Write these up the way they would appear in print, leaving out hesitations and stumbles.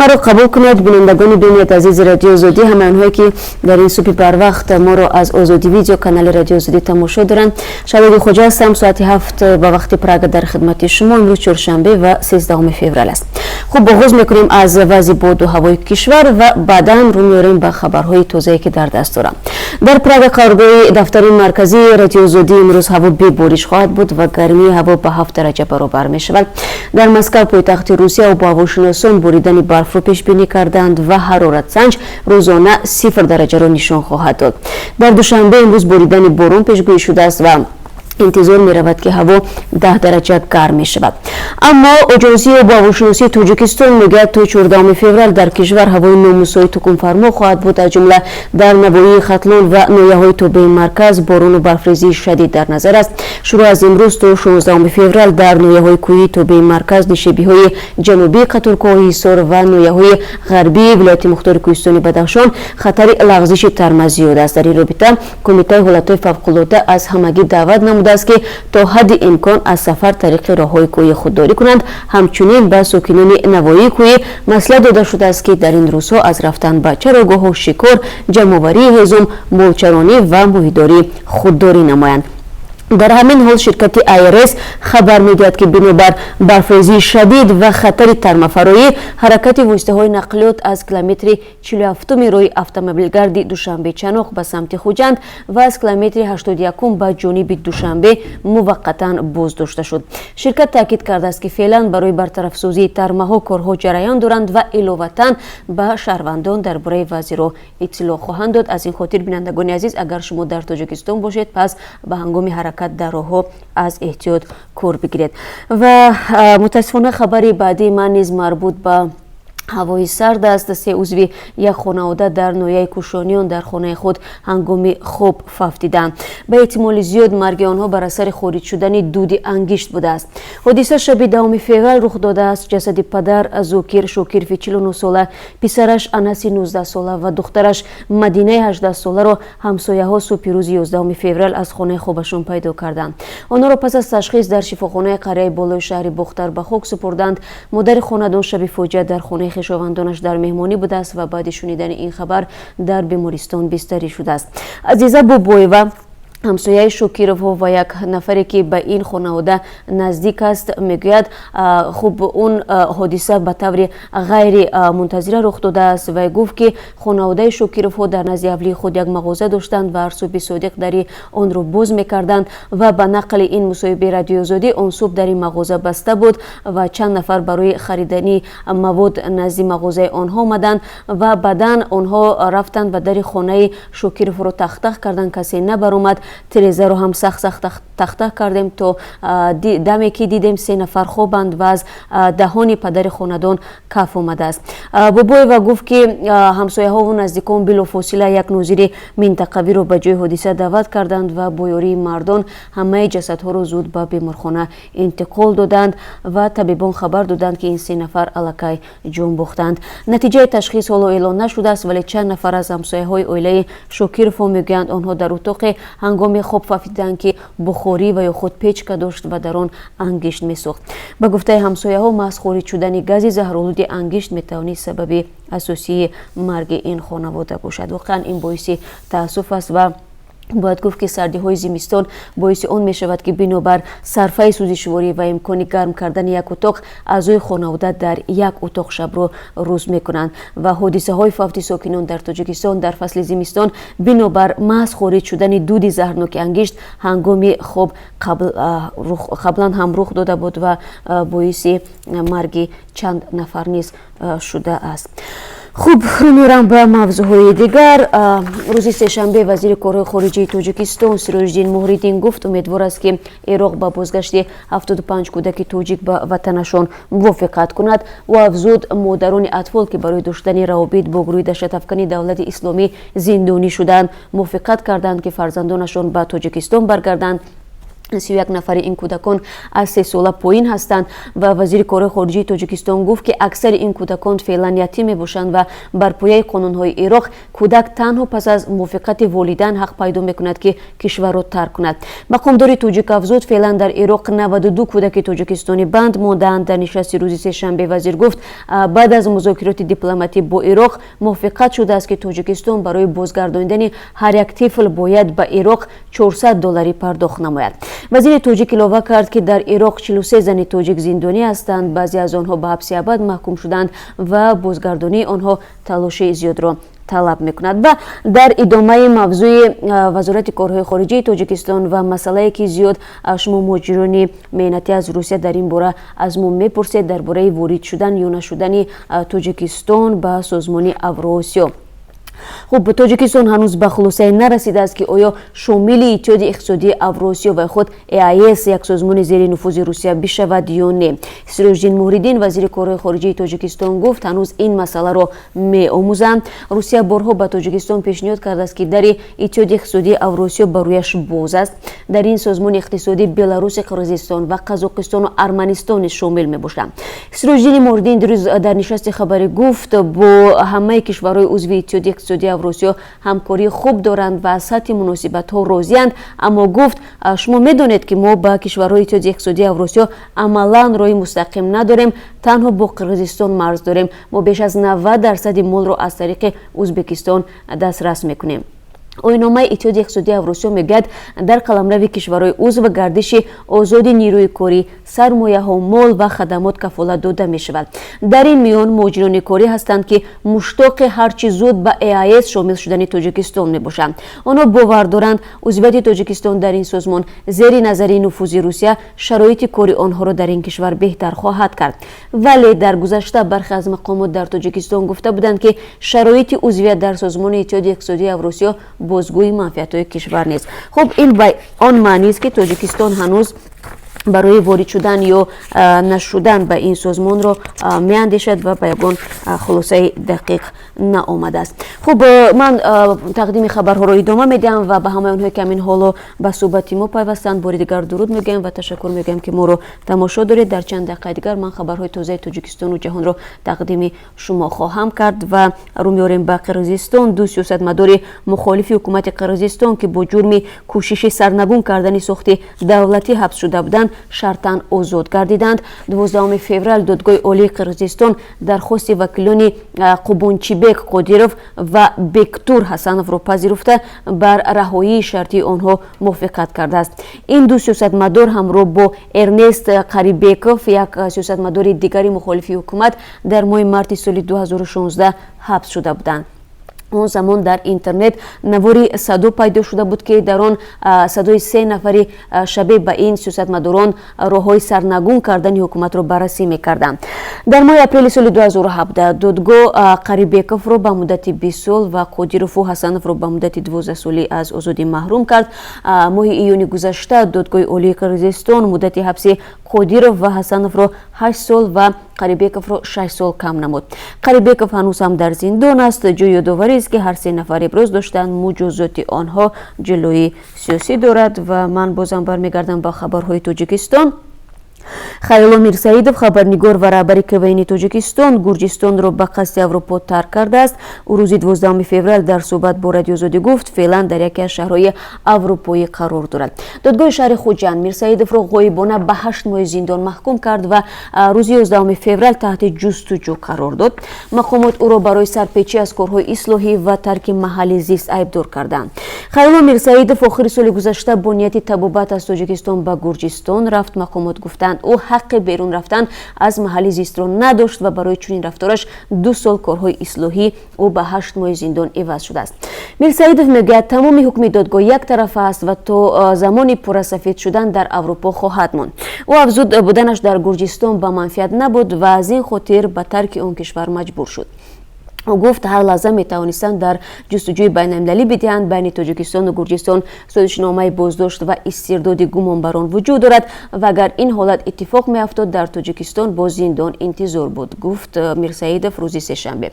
ما رو قبول کنید بینندگان بینید عزیز رادیو آزادی، همه اونهایی که در این صبح بر وقت ما رو از آزادی ویدیو کانال رادیو آزادی تماشا دارن. شبیه خوجا هستم، ساعت 7 با وقت پراگ در خدمت شما. امروز چهارشنبه و 13 فوریه است. خوب آغاز میکنیم از وضع باد و هوای کشور و بعداً رو میاریم به خبرهای تازه‌ای که در دست دارم. در پراگ کارگاه دفتر مرکزی رادیو آزادی امروز هوا بی بارش خواهد بود و گرمی هوا به 7 درجه برابر می شود. در مسکو پایتخت روسیه و با هواشناسان بریدن برف رو پیش بینی کردند و حرارت سنج روزانه 0 درجه را نشان خواهد داد. در دوشنبه امروز بریدن باران پیشگویی شده است و انتظار می رود که هوا 10 درجه گرم می شود. اما اجازی و با هواشناسی تاجیکستان میگوید تا 14 فوریه در کشور هوای نامساعد تکون فرما خواهد بود. از جمله در نواحی ختلان و ناحیه‌های توبه مرکز باران و برفریزی شدید در نظر است. شروع از امروز تا 16 فوریه در ناحیه‌های کوهی توبه مرکز، نشیبی‌های جنوبی قطرکوه حصار و ناحیه‌های غربی ولایت مختار کوهستان بدخشان خطر لغزش ترمز زیاد است. در این رابطه کمیته حالت‌های فوق‌العاده از همگی دعوت نموده است که تا حد امکان از سفر طریق راه‌های کوهی خودداری کنند. همچنین به ساکنان نواحی کوهی مصلحت داده شده است که در این روزها از رفتن به چراگاه و شکار، جمع‌آوری هیزم، مالچرانی و ماهیداری خودداری نمایند. در همین حال شرکت ایرس خبر می‌دهد که بنابر برفریزی شدید و خطر ترمفرایی حرکت واسطه‌های نقلیات از کیلومتر 47 راه اتومبیلگرد دوشنبه چنوق به سمت خوجند و از کیلومتر 81 به جانب دوشنبه موقتا بازداشته شد. شرکت تاکید کرده است که فعلا برای برطرف سازی ترمه‌ها کارها جریان دارند و علاوه‌اً به شهروندان درباره وضع را اطلاع خواهند داد. از این خاطر بینندگان عزیز اگر شما در تاجیکستان باشید پس به هنگام حرکت در راه از احتیاط کار بگیرید. و متاسفانه خبری بعدی من نیز مربوط به هوای سرد است. 3 عضو یک خانواده در ناحیه کوشانیان در خانه خود هنگام خواب ففتیدند. به احتمال زیاد مرگ آنها بر اثر خارج شدن دود انگشت بوده است. حادثه شب 10 فوریه رخ داده است. جسد پدر زوکیر شوکیرفی 49 ساله، پسرش انسی 19 ساله و دخترش مدینه 18 ساله را همسایه‌ها صبح روز 11 فوریه از خانه خوابشان پیدا کردند. آنها را پس از تشخیص در شفاخانه قریه بالای شهر بختر به خاک سپردند. مادر خانه‌دان شب فاجعه در خانه خویشاوندانش در مهمانی بوده است و بعد شنیدن این خبر در بیمارستان بستری شده است. عزیزه بوبویوا همسایه شوکیروف و یک نفری که به این خانواده نزدیک است میگوید خوب اون حادثه به طور غیر منتظره رخ داده است و گفت که خانواده شوکیروف در نزد اولی خود یک مغازه داشتند و هر صبح صادق در آن را باز میکردند و به نقل این مصاحبه رادیو آزادی آن صبح در این مغازه بسته بود و چند نفر برای خریدن مواد نزد مغازه آنها آمدند و بعداً آنها رفتند و در خانه شوکیروف را تق کردند. کسی نبرآمد. تریزه رو هم سخت تخته کردیم تا دمی که دیدیم 3 نفر خوابند و از دهان پدر خاندان کف آمده است. بوبویوا گفت که همسایه ها و نزدیکان بلافاصله یک ناظر منطقوی رو به جای حادثه دعوت کردند و با یاری مردان همه جسدها رو زود به بیمارخانه انتقال دادند و طبیبان خبر دادند که این 3 نفر الکی جان باختند. نتیجه تشخیص حالا اعلان نشده است ولی چند نفر از همسایه های عائله شوکیروف میگویند آنها در اتاق هنگام خواب فهمیدند که بخاری و یا خود پیچکه داشت و در آن انگشت میسوخت. به گفته همسایه ها محض خارج شدن گاز زهرآلود انگشت میتواند سبب اساسی مرگ این خانواده باشد. واقعا این باعث تاسف است و باید گفت که سردی های زمستان باعث آن می شود که بنابر صرفه سوزشواری و امکان گرم کردن یک اتاق اعضای خانواده در یک اتاق شب رو روز می کنند و حادثه های فوت ساکنان در تاجیکستان در فصل زمستان بنابر محض خارج شدن دود زهرناک انگشت هنگام خواب قبلا هم رخ داده بود و باعث مرگ چند نفر نیز شده است. خوب رو میرم به موضوعهای دیگر. روز سه‌شنبه وزیر کارهای خارجه تاجیکستان سراج‌الدین موحدین گفت امیدوار است که عراق با بازگشت 75 کودک تاجیک به وطنشان موافقت کند و افزود مادران اطفال که برای داشتن روابط با گروه دهشت‌افکن دولت اسلامی زندانی شدند موافقت کردند که فرزندانشان به تاجیکستان برگردند 31 нафари ин кӯдакон аз 3 сола поин ҳастанд ва вазири кори хориҷии тоҷикистон гуфт ки аксари ин кӯдакон феълан ятим мебошанд ва бар пояи қонунҳои ироқ кӯдак танҳо пас аз мувофиқати волидайн ҳақ пайдо мекунад ки кишварро тарк кунад. Мақомдори тоҷик афзуд феълан дар ироқ 92 кӯдаки тоҷикистонӣ банд мондаанд. Дар нишасти рӯзи сешанбе вазир гуфт баъд аз музокироти дипломатӣ бо ироқ мувофиқат шудааст ки тоҷикистон барои бозгардонидани ҳар як тифл бояд ба ироқ $400 пардохт намояд. вазири тоҷик илова кард ки дар ироқ 43 зани тоҷик зиндонӣ ҳастанд. баъзе аз онҳо ба ҳабси абад маҳкум шуданд ва бозгардонии онҳо талоши зиёдро талаб мекунад. Ва дар идомаи мавзӯи вазорати корҳои хориҷии тоҷикистон ва масъалае ки зиёд шумо муҳоҷирони меҳнатӣ аз русия дар ин бора аз мо мепурсед дар бораи ворид шудан ё нашудани тоҷикистон ба созмони Авроосиё. хуб тоҷикистон ҳанӯз ба хулосае нарасидааст ки оё шомили иттиҳоди иқтисодии Авроосиё ва худ EAS як созмони зери нуфузи Русия бишавад ё не. Сироҷдин Муҳриддин вазири корҳои хориҷии тоҷикистон гуфт ҳанӯз ин масъаларо меомӯзанд. Русия борҳо ба тоҷикистон пешниҳод кардааст ки дари иттиҳоди иқтисодии Авроосиё ба рӯяш боз аст. дар ин созмони иқтисодӣ Беларуси, Қирғизистон ва Қазоқистону Арманистон низ шомил мебошанд. Сироҷдини Муҳриддин дирӯз дар нишасти хабарӣ гуфт бо ҳамаи кишварҳои узви иттиҳоди иқтисодии Авроосиё ҳамкорӣ хуб доранд ва аз сатҳи муносибатҳо розиянд, аммо гуфт шумо медонед ки мо ба кишварҳои иттиҳоди иқтисодии Авроосиё амалан роҳи мустақим надорем, танҳо бо Қирғизистон марз дорем. мо беш аз 90% молро аз тариқи Узбекистон дастрас мекунем. оиномаи иттиҳоди иқтисодии Авроосиё мегӯяд дар қаламрави кишварҳои узв гардиши озоди нирӯи корӣ, сармояҳо, мол ва хадамот кафолат дода мешавад. дар ин миён муҳоҷирони корӣ ҳастанд ки муштоқи ҳарчи зуд ба EAS шомил шудани тоҷикистон мебошанд. онҳо бовар доранд узвияти тоҷикистон дар ин созмон зери назари нуфузи Русия шароити кори онҳоро дар ин кишвар беҳтар хоҳад кард. вале дар гузашта бархе аз мақомот дар тоҷикистон гуфта буданд ки шароити узвият дар созмони иттиҳоди иқтисодии Авроосиё бозгӯи манфиатҳои кишвар нест. хуб ин ба он маънист ки тоҷикистон ҳанӯз барои ворид шудан ё нашудан ба ин созмонро меандешад ва ба ягон хулосаи дақиқ наомадааст. хуб ман тақдими хабарҳоро идома медиҳам ва ба ҳамаи онҳое ки ҳамин ҳоло ба суҳбати мо пайвастанд бори дигар дуруд мегӯям ва ташаккур мегӯям ки моро тамошо доред. дар чанд дақиқаи дигар ман хабарҳои тозаи тоҷикистону ҷаҳонро тақдими шумо хоҳам кард ва рӯ меорем ба Қирғизистон. ду сиёсатмадори мухолифи ҳукумати Қирғизистон ки бо ҷурми кӯшиши сарнагун кардани сохти давлатӣ ҳабс шуда буданд шартан озод гардиданд. 12 феврал додгоҳи олии Қирғизистон дархости вакилони Қубончибек Қодиров ва Бектур Ҳасановро пазируфта бар раҳоии шартии онҳо мувофиқат кардааст. ин ду сиёсатмадор ҳамроҳ бо Эрнест Қарибеков, як сиёсатмадори дигари мухолифи ҳукумат, дар моҳи марти соли 2016 ҳабс шуда буданд. он замон дар интернет навори садо пайдо шуда буд ки дар он садои 3 нафари шабеҳ ба ин сиёсатмадорон роҳҳои сарнагун кардани ҳукуматро баррасӣ мекарданд. дар моҳи апрели соли 2017 додгоҳ Қарибековро ба муддати 20 сол ва Қодирову Ҳасановро ба муддати 12 солӣ аз озодӣ маҳрум кард. моҳи июни гузашта додгоҳи олии Қирғизистон муддати ҳабси Қодиров ва Ҳасановро 8 сол ва Қарибековро 6 сол кам намуд. Қарибеков ҳанӯз ҳам дар зиндон аст. ҷои ёдоварист ки ҳар 3 нафар иброз доштанд муҷозоти онҳо ҷилои сиёсӣ дорад. ва ман бозам бармегардам ба хабарҳои Тоҷикистон. Хайло Мирсаидов, хабарнигор ва раҳбари КВН-и Тоҷикистон, Гурҷистонро ба қасди Аврупо тарк кардааст. ӯ рӯзи 12 феврал дар суҳбат бо Радиозодӣ гуфт феълан дар яке аз шаҳрҳои аврупоӣ қарор дорад. додгоҳи шаҳри Хуҷанд Мирсаидовро ғоибона ба 8 моҳи зиндон маҳкум кард ва рӯзи 11 феврал таҳти ҷустуҷӯ қарор дод. мақомот ӯро барои сарпечӣ аз корҳои ислоҳӣ ва тарки маҳалли зист айбдор карданд. Хайло Мирсаидов охири соли гузашта бо нияти табобат аз Тоҷикистон ба Гурҷистон рафт. мақомот гуфтанд ӯ ҳаққи берун рафтан аз маҳалли зистро надошт ва барои чунин рафтораш 2 сол корҳои ислоҳӣ ӯ ба 8 моҳи зиндон иваз шудааст. Мирсаидов мегӯяд тамоми ҳукми додгоҳ яктарафа аст ва то замони пуррасафед шудан дар Аврупо хоҳад монд. ӯ афзуд буданаш дар Гурҷистон ба манфиат набуд ва аз ин хотир ба тарки он кишвар маҷбур шуд. او گفت هر لحظه می توانستند در جستجوی بین المللی بدهند بین تاجیکستان و گرجستان سازشنامه بازداشت و استرداد گمانبران وجود دارد و اگر این حالت اتفاق می افتاد در تاجیکستان با زندان انتظار بود، گفت میرسعیدов روز سه‌شنبه.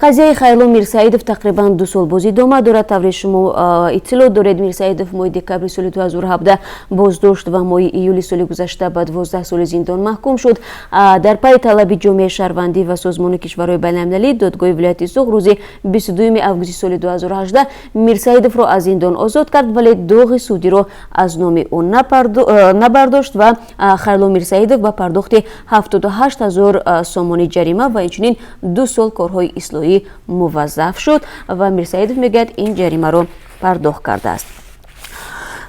قضیه خیرلو میرسعیدов تقریبا 2 سال باز ادامه دارد. طوری شما اطلاع دارید میرسعیدов ماه دکبر سال 2017 بازداشت و ماه ایول سال گذشته به 12 سال زندان محکوم شد. در پی طلب جامعه شهروندی و سازمان کشورهای بین المللی دادگاه ولایت سوق روز 22 آگوست سال 2018 میرسعیدов را از زندان آزاد کرد ولی داغ سودی را از نام او نبرداشت و خیرلو میرسعیدов با پرداخت 78,000 سومانی جریمه و همچنین 2 سال کارهای اصلاحی موظف شد و میرسعیدov میگوید این جریمه را پرداخت کرده است.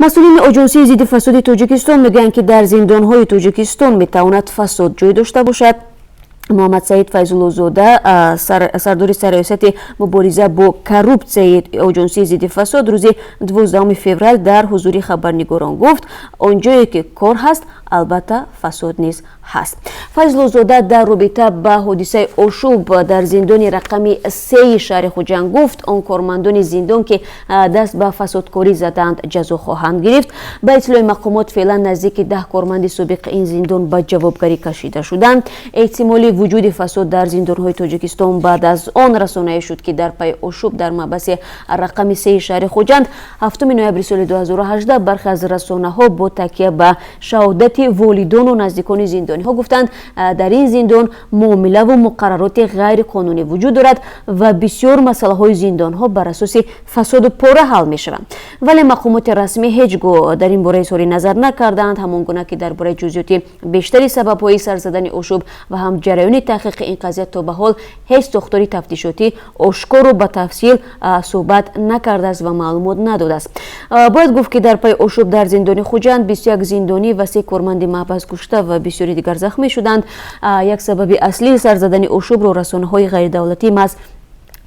مسئولین آژانسی ضد فساد تاجیکستان میگویند که در زندانهای تاجیکستان میتواند فساد جای داشته باشد. محمد سعید فیض‌الله‌زاده سردار سرایست مبارزه با کروپسیای آژانسی ضد فساد روز 12 فوریه در حضور خبرنگاران گفت آنجایی که کار هست البته فساد نیز هست. فیض‌الله‌زاده در رابطه با حادثه آشوب در زندان رقم 3 شهر خوجند گفت آن کارمندان زندان که دست به فسادکاری زدند جزا خواهند گرفت. به اطلاع مقامات فعلا نزدیک 10 کارمند سابق این زندان به جوابگری کشیده شدند. احتمال وجود فساد در زندان‌های تاجیکستان بعد از آن رسانه‌ای شد که در پی آشوب در محبس رقم 3 شهر خوجند 7 نوامبر سال 2018 برخی از رسانه‌ها با تکیه به شهادت والدان و نزدیکان زندانی‌ها گفتند در این زندان معامله و مقررات غیر قانونی وجود دارد و بسیار مسائل زندان‌ها بر اساس فساد پاره حل می‌شوند. ولی مقامات رسمی هیچگاه در این باره اظهار نظر نکردند، همانگونه که درباره جزئیات بیشتری سبب‌های سر زدن آشوب و هم جریان تحقیق این قضیه تا به حال هیچ ساختار تفتیشاتی آشکار و به تفصیل صحبت نکرده است و معلومات نداده است. باید گفت که در پی آشوب در زندان خوجند 21 زندانی و 3 کارمند محبس کشته و بسیاری دیگر زخمی شدند. یک سبب اصلی سر زدن آشوب را رسانه‌های غیر دولتی محض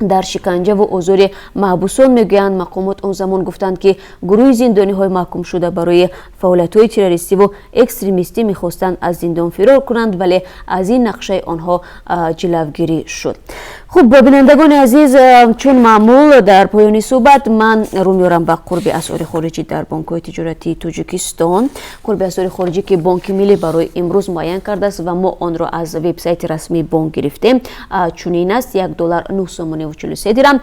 در شکنجه و آزار محبوسان میگویند. مقامات اون زمان گفتند که گروه زندانی های محکوم شده برای فعالیت های تروریستی و اکستریمیستی میخواستند از زندان فرار کنند ولی از این نقشه آنها جلوگیری شد. خب بینندگان عزیز، چون معمول در پایان صحبت من رو میارم به قرب اسعار خارجی در بانک‌های تجارتی تاجیکستان. قرب اسعار خارجی که بانک ملی برای امروز معین کرده است و ما آن را از وبسایت رسمی بانک گرفتیم چنین است: $1 9 سومانی و 43 درم،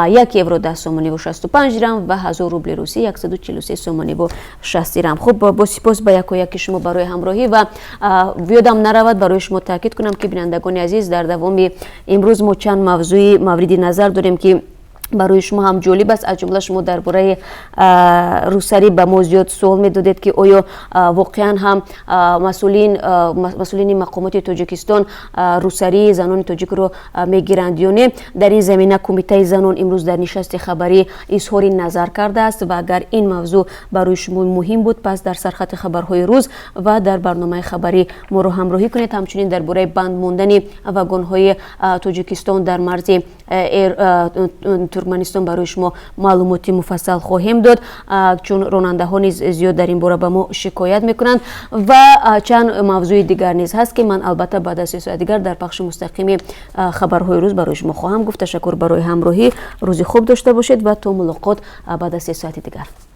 1 یورو 10 سومانی و 65 درم و 1000 روبل روسی 143 سومانی و 60 درم. خب با سپاس به یک شما برای همراهی و یادم نرود برای شما تاکید کنم که بینندگان عزیز در دوام امروز ما چند موردی نظر داریم که برای شما هم جالب است. از جمله شما درباره روسری به ما زیاد سوال میدادید که آیا واقعا هم مسئولین مقامات تاجیکستان روسری زنان تاجیک رو میگیرند یا نه. در این زمینه کمیته زنان امروز در نشست خبری اظهار نظر کرده است و اگر این موضوع برای شما مهم بود پس در سرخط خبرهای روز و در برنامه خبری ما رو همراهی کنید. همچنین درباره بند ماندن واگن‌های تاجیکستان در مرز ترکمنستان برای شما معلوماتی مفصل خواهیم داد، چون راننده ها نیز زیاد در این باره به ما شکایت میکنند و چند موضوع دیگر نیز هست که من البته بعد از 3 ساعت دیگر در پخش مستقیم خبرهای روز برای شما خواهم گفت. تشکر برای همراهی، روزی خوب داشته باشید و تا ملاقات بعد از 3 ساعت دیگر.